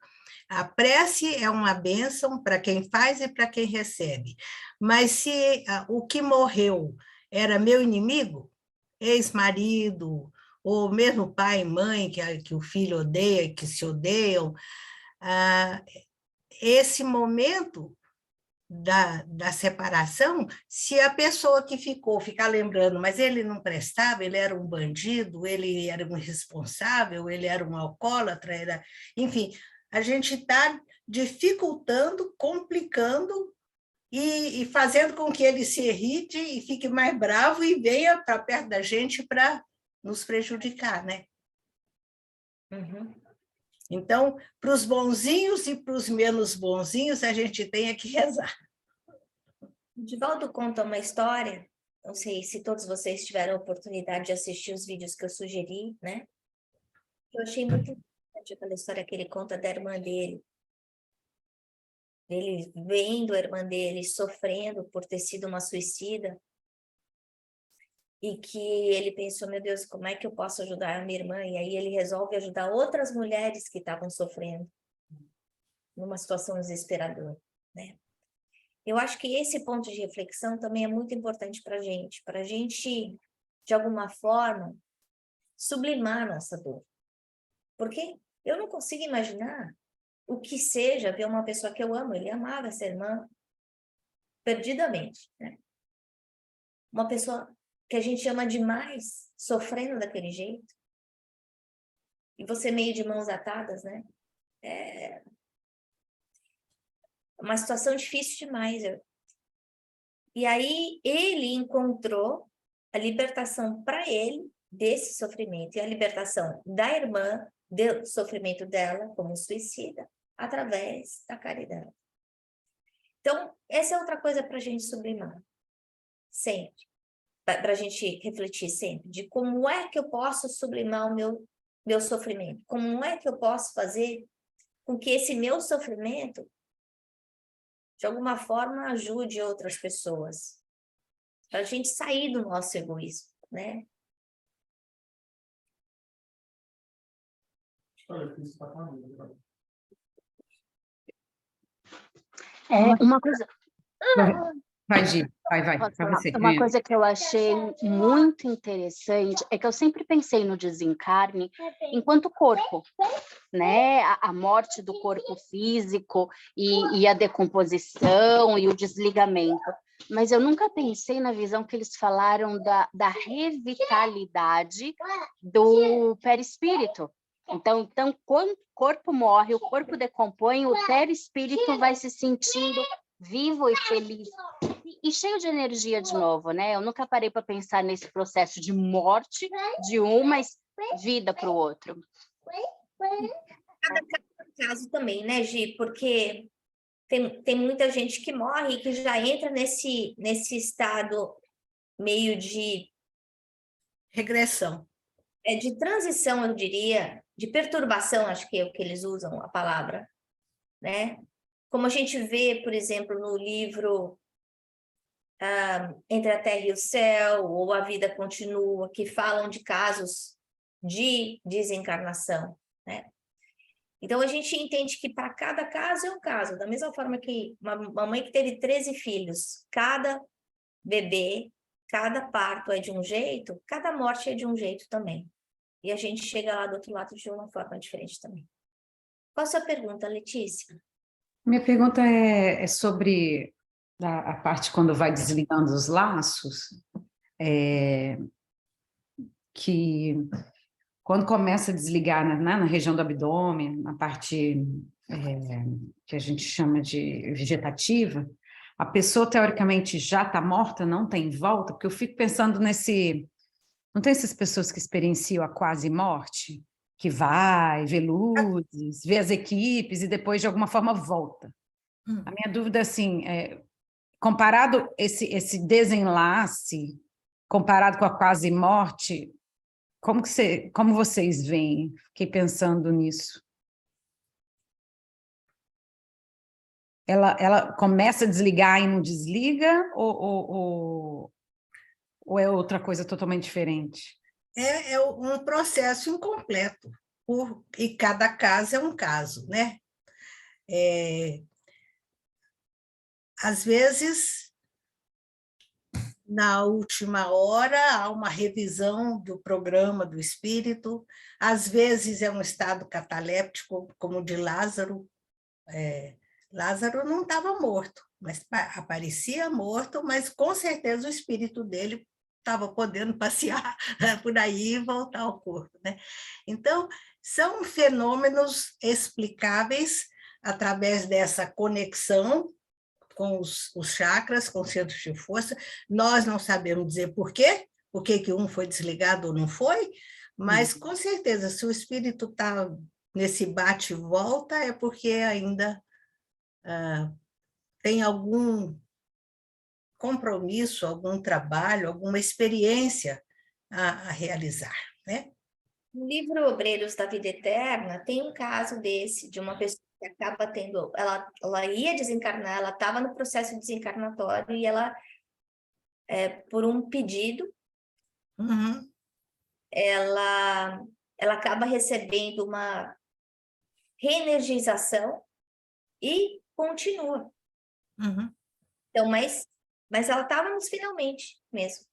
A prece é uma bênção para quem faz e para quem recebe. Mas se o que morreu era meu inimigo, ex-marido, ou mesmo pai e mãe, que o filho odeia, que se odeiam, esse momento da separação, se a pessoa que ficou ficar lembrando, mas ele não prestava, ele era um bandido, ele era um irresponsável, ele era um alcoólatra, enfim, a gente está dificultando, complicando e fazendo com que ele se irrite e fique mais bravo e venha para perto da gente para nos prejudicar, né? Uhum. Então, para os bonzinhos e para os menos bonzinhos, a gente tem que rezar. Divaldo conta uma história, não sei se todos vocês tiveram a oportunidade de assistir os vídeos que eu sugeri, né? Eu achei muito interessante aquela história que ele conta da irmã dele. Ele vendo a irmã dele sofrendo por ter sido uma suicida, e que ele pensou, meu Deus, como é que eu posso ajudar a minha irmã? E aí ele resolve ajudar outras mulheres que estavam sofrendo numa situação desesperadora, né? Eu acho que esse ponto de reflexão também é muito importante para a gente, de alguma forma, sublimar a nossa dor. Porque eu não consigo imaginar o que seja ver uma pessoa que eu amo, ele amava essa irmã perdidamente, né? Uma pessoa que a gente ama demais, sofrendo daquele jeito, e você meio de mãos atadas, né? É uma situação difícil demais. E aí ele encontrou a libertação para ele desse sofrimento, e a libertação da irmã do sofrimento dela como suicida, através da caridade. Então, essa é outra coisa para a gente sublimar, sempre. Para a gente refletir sempre, de como é que eu posso sublimar o meu sofrimento, como é que eu posso fazer com que esse meu sofrimento, de alguma forma, ajude outras pessoas, para a gente sair do nosso egoísmo, né? Uma coisa, Vai, Gi, vai, posso para falar? você. Uma coisa que eu achei muito interessante é que eu sempre pensei no desencarne enquanto corpo, né? A morte do corpo físico e a decomposição e o desligamento. Mas eu nunca pensei na visão que eles falaram da revitalidade do perispírito. Então, quando o corpo morre, o corpo decompõe, o perispírito vai se sentindo vivo e feliz e cheio de energia de novo, né? Eu nunca parei para pensar nesse processo de morte de um, mas vida para o outro. Cada caso também, né, Gi? Porque tem muita gente que morre e que já entra nesse estado meio de Regressão. de transição, eu diria, de perturbação, acho que é o que eles usam a palavra, né? Como a gente vê, por exemplo, no livro Entre a Terra e o Céu, ou A Vida Continua, que falam de casos de desencarnação, né? Então, a gente entende que para cada caso é um caso, da mesma forma que uma mãe que teve 13 filhos, cada bebê, cada parto é de um jeito, cada morte é de um jeito também. E a gente chega lá do outro lado de uma forma diferente também. Qual a sua pergunta, Letícia? Minha pergunta é sobre a parte quando vai desligando os laços, que quando começa a desligar na região do abdômen, na parte que a gente chama de vegetativa, a pessoa teoricamente já está morta, não tem volta, porque eu fico pensando nesse... Não tem essas pessoas que experienciam a quase morte? Que vai, vê luzes, vê as equipes e depois de alguma forma volta. A minha dúvida assim, comparado esse desenlace, comparado com a quase morte, como vocês veem? Fiquei pensando nisso. Ela começa a desligar e não desliga, ou é outra coisa totalmente diferente? É um processo incompleto, e cada caso é um caso, né? Às vezes, na última hora, há uma revisão do programa do espírito, às vezes é um estado cataléptico, como o de Lázaro. Lázaro não estava morto, mas aparecia morto, mas com certeza o espírito dele estava podendo passear por aí e voltar ao corpo, né? Então, são fenômenos explicáveis através dessa conexão com os chakras, com os centros de força. Nós não sabemos dizer por quê que um foi desligado ou não foi, mas, com certeza, se o espírito está nesse bate e volta, é porque ainda tem algum compromisso, algum trabalho, alguma experiência a realizar, né? No livro Obreiros da Vida Eterna, tem um caso desse, de uma pessoa que acaba tendo... Ela ia desencarnar, ela estava no processo desencarnatório e ela, por um pedido, ela acaba recebendo uma reenergização e continua. Então, mas ela estava nos finalmente mesmo.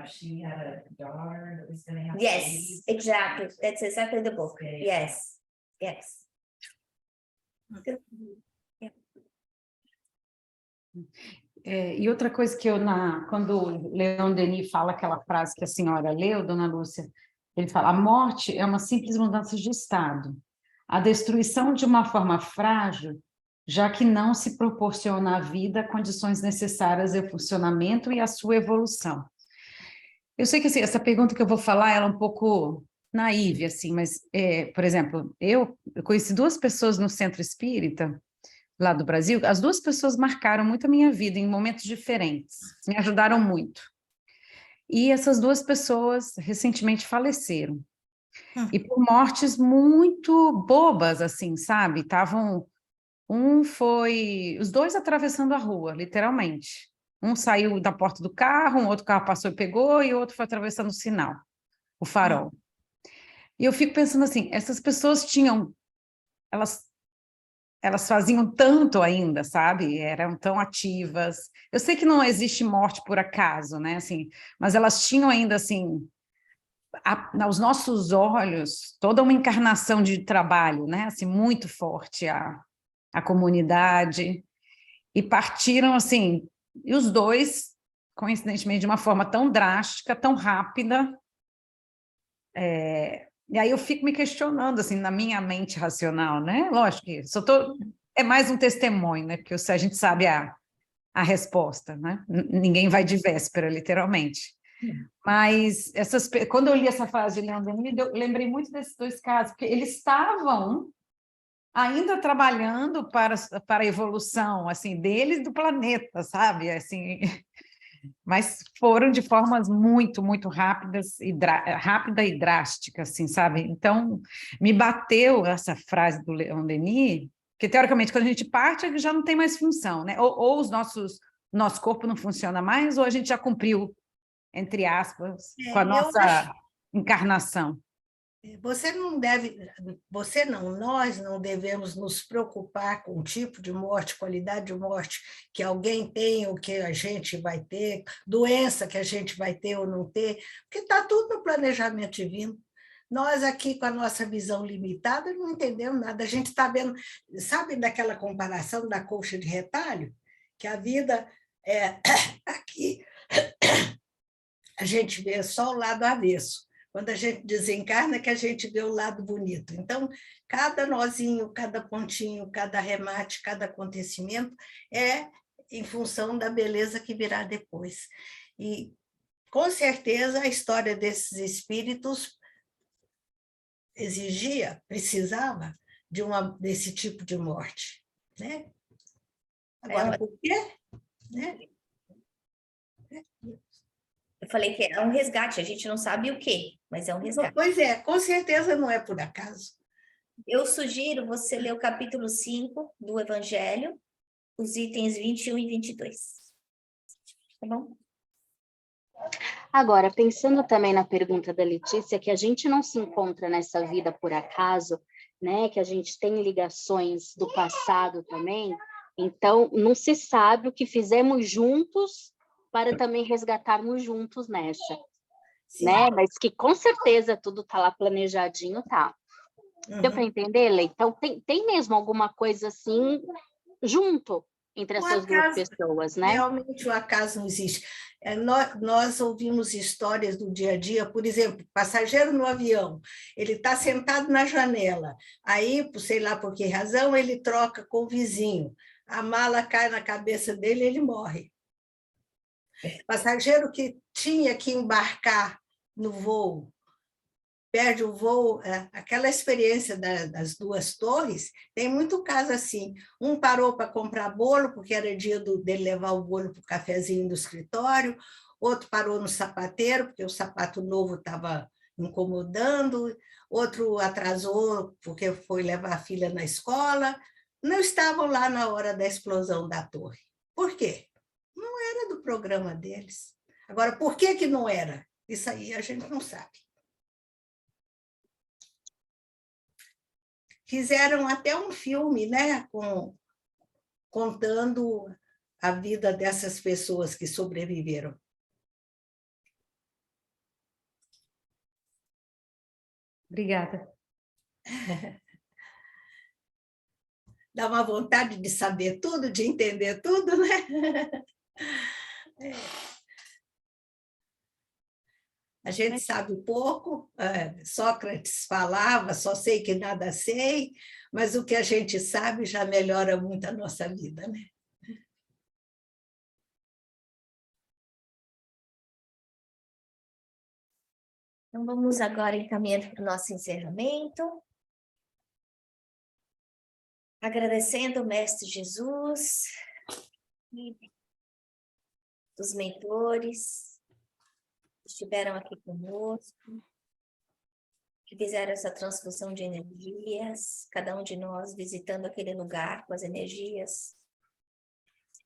She had a daughter that was going to have Yes, exactly. That's exactly the book. Okay. Yes. E outra coisa que quando o Leon Denis fala aquela frase que a senhora leu, dona Lúcia, ele fala: a morte é uma simples mudança de estado, a destruição de uma forma frágil, já que não se proporciona à vida condições necessárias ao funcionamento e à sua evolução. Eu sei que assim, essa pergunta que eu vou falar ela é um pouco naive, assim, mas, por exemplo, eu conheci 2 pessoas no centro espírita, lá do Brasil. As 2 pessoas marcaram muito a minha vida em momentos diferentes, me ajudaram muito. E essas 2 pessoas recentemente faleceram. E por mortes muito bobas, assim, sabe? Os 2 atravessando a rua, literalmente. Um saiu da porta do carro, um outro carro passou e pegou, e o outro foi atravessando o sinal, o farol. E eu fico pensando assim, essas pessoas elas elas faziam tanto ainda, sabe? Eram tão ativas. Eu sei que não existe morte por acaso, né? Assim, mas elas tinham ainda, assim, aos nossos olhos, toda uma encarnação de trabalho, né? Assim, muito forte a comunidade. E partiram, assim, e os dois, coincidentemente, de uma forma tão drástica, tão rápida. E aí eu fico me questionando, assim, na minha mente racional, né? Lógico que é mais um testemunho, né? Porque a gente sabe a resposta, né? Ninguém vai de véspera, literalmente. Mas quando eu li essa frase de Leon Denis, eu lembrei muito desses dois casos, porque eles estavam ainda trabalhando para a evolução, assim, deles e do planeta, sabe? Assim, mas foram de formas muito, muito rápidas rápida e drástica, assim, sabe? Então, me bateu essa frase do Leon Denis, que, teoricamente, quando a gente parte, já não tem mais função, né? Ou nosso corpo não funciona mais, ou a gente já cumpriu, entre aspas, com a Eu acho. nossa encarnação. Você não, nós não devemos nos preocupar com o tipo de morte, qualidade de morte que alguém tem ou que a gente vai ter, doença que a gente vai ter ou não ter, porque está tudo no planejamento divino. Nós aqui, com a nossa visão limitada, não entendemos nada. A gente está vendo, sabe daquela comparação da colcha de retalho? Que a vida é aqui, a gente vê só o lado avesso. Quando a gente desencarna, que a gente vê o lado bonito. Então, cada nozinho, cada pontinho, cada remate, cada acontecimento é em função da beleza que virá depois. E, com certeza, a história desses espíritos precisava desse tipo de morte. Né? Agora, por quê? Né? Eu falei que é um resgate, a gente não sabe o quê, mas é um resgate. Pois é, com certeza não é por acaso. Eu sugiro você ler o capítulo 5 do Evangelho, os itens 21 e 22. Tá bom? Agora, pensando também na pergunta da Letícia, que a gente não se encontra nessa vida por acaso, né? Que a gente tem ligações do passado também, então não se sabe o que fizemos juntos para também resgatarmos juntos nessa, né? Mas que com certeza tudo tá lá planejadinho, tá? Deu para entender, Lê? Então tem mesmo alguma coisa assim junto entre essas duas pessoas, né? Realmente o acaso não existe. Nós ouvimos histórias do dia a dia, por exemplo, passageiro no avião, ele está sentado na janela, aí, sei lá por que razão, ele troca com o vizinho, a mala cai na cabeça dele e ele morre. Passageiro que tinha que embarcar no voo, perde o voo, aquela experiência das duas torres, tem muito caso assim, um parou para comprar bolo, porque era dia dele levar o bolo para o cafezinho do escritório, outro parou no sapateiro, porque o sapato novo estava incomodando, outro atrasou porque foi levar a filha na escola, não estavam lá na hora da explosão da torre. Por quê? Não era do programa deles. Agora, por que não era? Isso aí a gente não sabe. Fizeram até um filme, né, contando a vida dessas pessoas que sobreviveram. Obrigada. Dá uma vontade de saber tudo, de entender tudo, né? A gente sabe pouco, Sócrates falava, só sei que nada sei, mas o que a gente sabe já melhora muito a nossa vida, né? Então, vamos agora encaminhando para o nosso encerramento. Agradecendo o Mestre Jesus, os mentores que estiveram aqui conosco, que fizeram essa transfusão de energias, cada um de nós visitando aquele lugar com as energias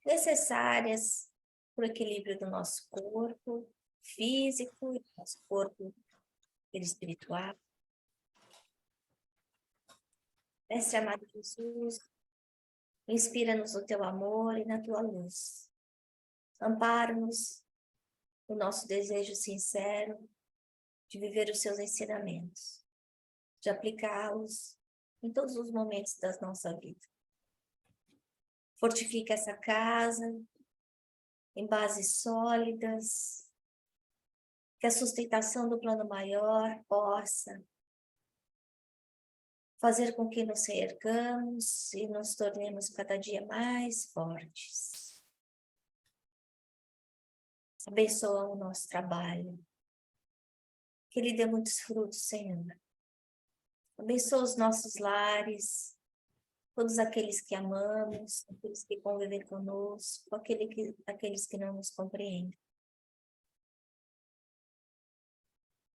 necessárias para o equilíbrio do nosso corpo físico e do nosso corpo espiritual. Mestre amado Jesus, Inspira-nos no teu amor e na tua luz. Ampara-nos no nosso desejo sincero de viver os seus ensinamentos, de aplicá-los em todos os momentos da nossa vida. Fortifica essa casa em bases sólidas, que a sustentação do plano maior possa fazer com que nos reergamos e nos tornemos cada dia mais fortes. Abençoa o nosso trabalho, que ele dê muitos frutos, Senhor. Abençoa os nossos lares, todos aqueles que amamos, aqueles que convivem conosco, aqueles que não nos compreendem.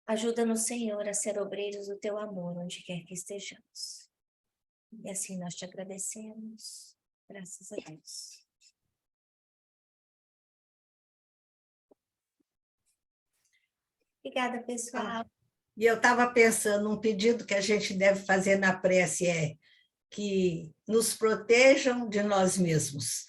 Ajuda-nos, Senhor, a ser obreiros do teu amor, onde quer que estejamos. E assim nós te agradecemos. Graças a Deus. Obrigada, pessoal. E eu estava pensando, um pedido que a gente deve fazer na prece é que nos protejam de nós mesmos.